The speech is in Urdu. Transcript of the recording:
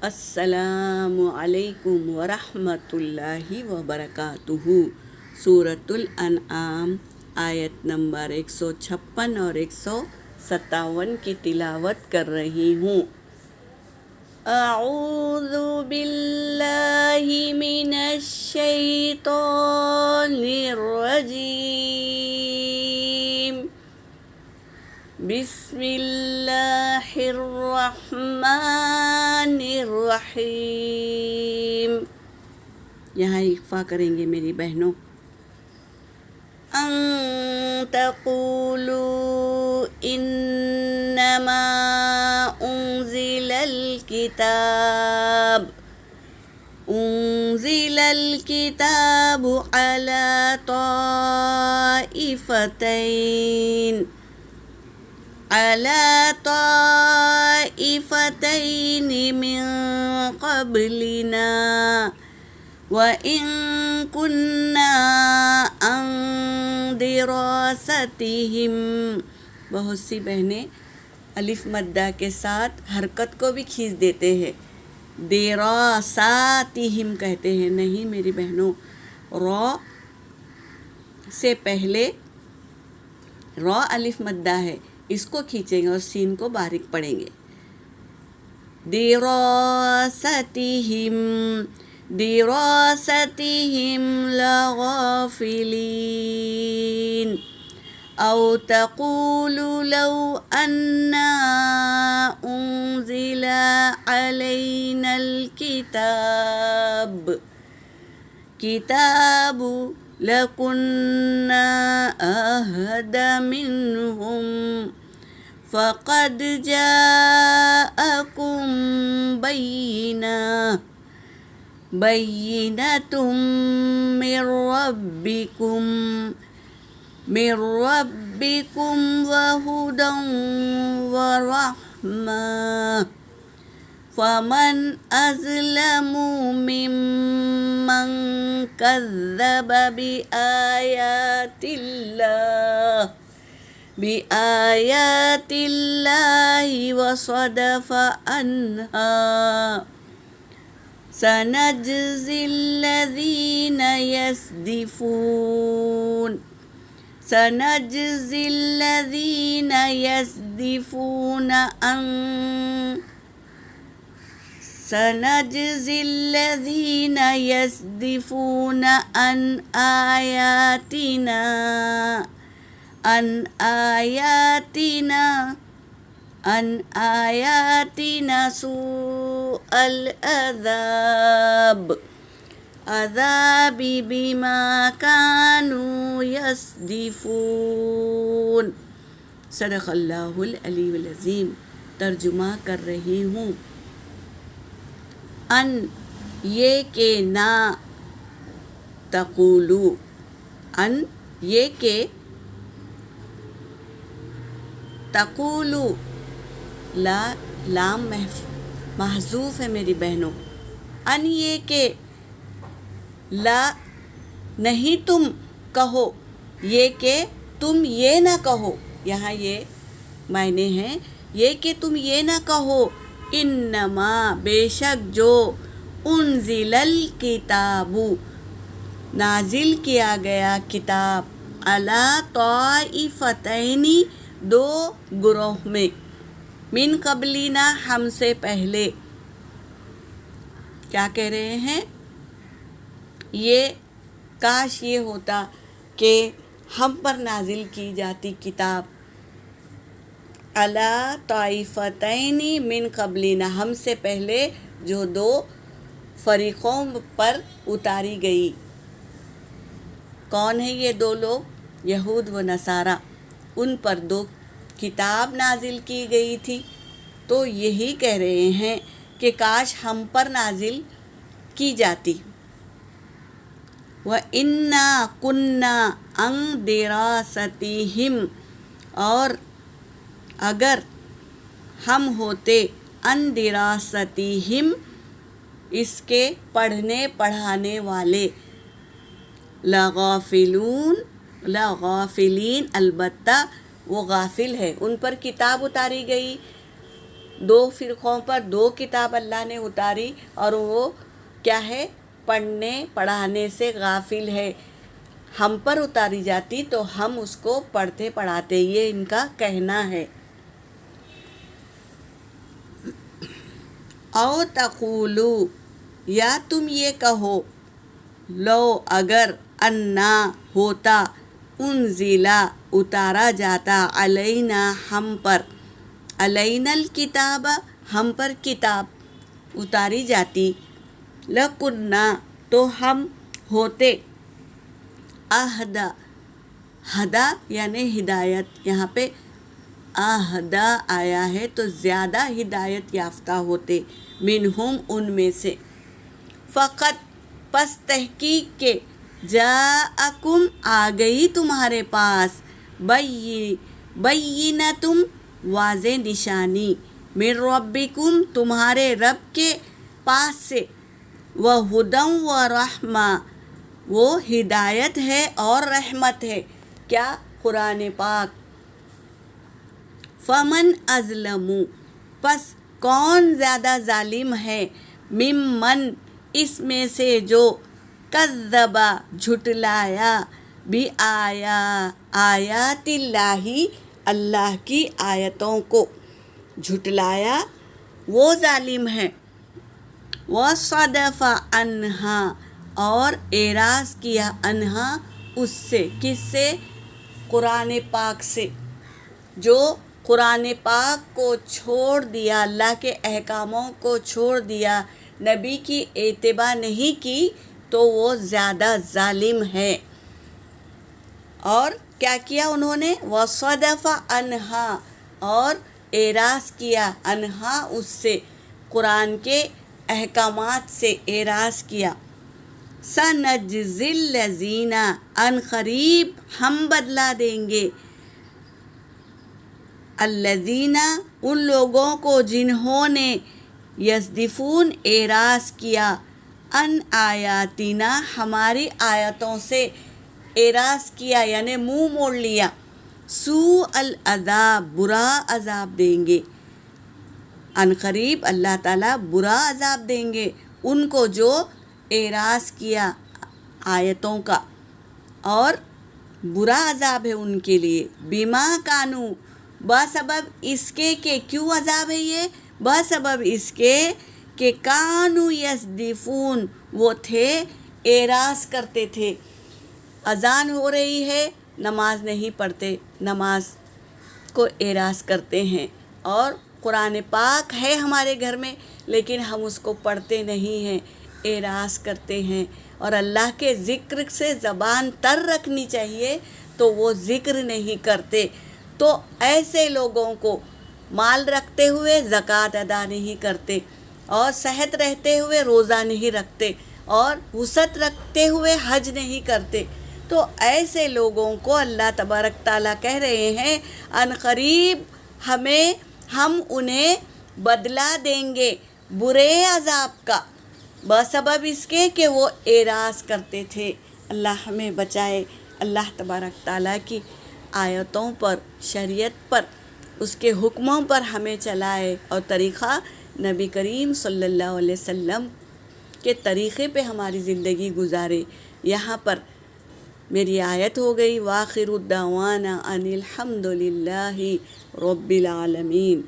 السلام علیکم ورحمۃ اللہ وبرکاتہ۔ سورۃ الانعام آیت نمبر 156 اور 157 کی تلاوت کر رہی ہوں۔ اعوذ باللہ من الشیطان الرجیم، بسم اللہ الرحمن الرحیم۔ یہاں اخفا کریں گے میری بہنوں۔ ان تقولوا انما انزل الكتاب على طائفتين من قبلنا وإن كنا عن دراستهم۔ بہت سی بہنیں الف مدہ کے ساتھ حرکت کو بھی کھینچ دیتے ہیں، دراساتہم کہتے ہیں۔ نہیں میری بہنوں، را سے پہلے را الف مدہ ہے، اس کو کھینچیں گے اور سین کو باریک پڑھیں گے۔ دراستہم لغافلین، او تقولوا لو انا انزل علینا الكتاب لكنا اهدى منهم فقد جاءكم بينة من ربكم وهدى ورحمة، فمن أظلم ممن كذب بآيات الله وصدف عنها، سنجزي الذين يصدفون عن آياتنا سوء العذاب بما كانوا يصدفون۔ صدق اللہ العلی العظیم۔ ترجمہ کر رہی ہوں۔ ان یہ کہ نہ، تقولو ان یہ کہ، تقولو لام محذوف ہے میری بہنوں۔ ان یہ کہ لا نہیں تم کہو، یہ کہ تم یہ نہ کہو، یہاں یہ معنی ہیں یہ کہ تم یہ نہ کہو، انما بے شک جو، انزل الکتاب نازل کیا گیا کتاب، علی طائفتین دو گروہ میں، من قبلنا ہم سے پہلے۔ کیا کہہ رہے ہیں؟ یہ کاش یہ ہوتا کہ ہم پر نازل کی جاتی کتاب، علی طائفتین من قبلنا ہم سے پہلے جو دو فریقوں پر اتاری گئی۔ کون ہیں یہ دو لوگ؟ یہود و نصارہ، ان پر دو کتاب نازل کی گئی تھی۔ تو یہی کہہ رہے ہیں کہ کاش ہم پر نازل کی جاتی۔ وَإِنَّا كُنَّا عَن دِرَاسَتِهِمْ، اور اگر ہم ہوتے، عن دِرَاسَتِهِمْ اس کے پڑھنے پڑھانے والے، لغافلین البتہ وہ غافل ہے، ان پر کتاب اتاری گئی دو فرقوں پر دو کتاب اللہ نے اتاری اور وہ کیا ہے؟ پڑھنے پڑھانے سے غافل ہے. ہم پر اتاری جاتی تو ہم اس کو پڑھتے پڑھاتے، یہ ان کا کہنا ہے. او تقولو، یا تم یہ کہو، لو اگر انا ہوتا، انزلا اتارا جاتا، علینا ہم پر، علینا الکتاب ہم پر کتاب اتاری جاتی، لکنا تو ہم ہوتے، اہدا، ہدا یعنی ہدایت، یہاں پہ اہدا آیا ہے تو زیادہ ہدایت یافتہ ہوتے، منہم ان میں سے. فقط پس تحقیق کے، جاءکم آ گئی تمہارے پاس، بینتم واضح نشانی، من ربکم تمہارے رب کے پاس سے، وہدی ورحمہ وہ ہدایت ہے اور رحمت ہے. کیا؟ قرآن پاک. فمن اظلم پس کون زیادہ ظالم ہے، ممن اس میں سے جو کذب جھٹلایا، آیات اللہ اللہ کی آیتوں کو جھٹلایا، وہ ظالم ہے. وصدف عنہا اور اعراض کیا، عنہا اس سے، کس سے؟ قرآن پاک سے. جو قرآن پاک کو چھوڑ دیا، اللہ کے احکاموں کو چھوڑ دیا، نبی کی اتباع نہیں کی تو وہ زیادہ ظالم ہے. اور کیا کیا انہوں نے؟ وصدف عنہا اور اعراض کیا، عنہا اس سے، قرآن کے احکامات سے اعراض کیا. سنجزی الذین ان قریب ہم بدلا دیں گے، الذین ان لوگوں کو جنہوں نے، یصدفون اعراض کیا، ان آیاتنا ہماری آیتوں سے اعراض کیا یعنی منہ موڑ لیا، سوء العذاب برا عذاب دیں گے. ان قریب اللہ تعالیٰ برا عذاب دیں گے ان کو جو اعراض کیا آیتوں کا، اور برا عذاب ہے ان کے لیے. بما کانو بسبب اس کے کہ، کیوں عذاب ہے یہ؟ بسبب اس کے کہ کانو یصدفون وہ تھے اعراض کرتے تھے. اذان ہو رہی ہے، نماز نہیں پڑھتے، نماز کو اعراض کرتے ہیں. اور قرآن پاک ہے ہمارے گھر میں لیکن ہم اس کو پڑھتے نہیں ہیں، اعراض کرتے ہیں. اور اللہ کے ذکر سے زبان تر رکھنی چاہیے تو وہ ذکر نہیں کرتے. تو ایسے لوگوں کو مال رکھتے ہوئے زکوٰۃ ادا نہیں کرتے، اور صحت رہتے ہوئے روزہ نہیں رکھتے، اور وسعت رکھتے ہوئے حج نہیں کرتے. تو ایسے لوگوں کو اللہ تبارک تعالیٰ کہہ رہے ہیں ان قریب ہم انہیں بدلہ دیں گے برے عذاب کا، بسبب اس کے کہ وہ اعراض کرتے تھے. اللہ ہمیں بچائے، اللہ تبارک تعالیٰ کی آیتوں پر، شریعت پر، اس کے حکموں پر ہمیں چلائے، اور طریقہ نبی کریم صلی اللہ علیہ وسلم کے طریقے پہ ہماری زندگی گزارے. یہاں پر میری آیت ہو گئی. وآخر الدعوانا ان الحمد للہ رب العالمین.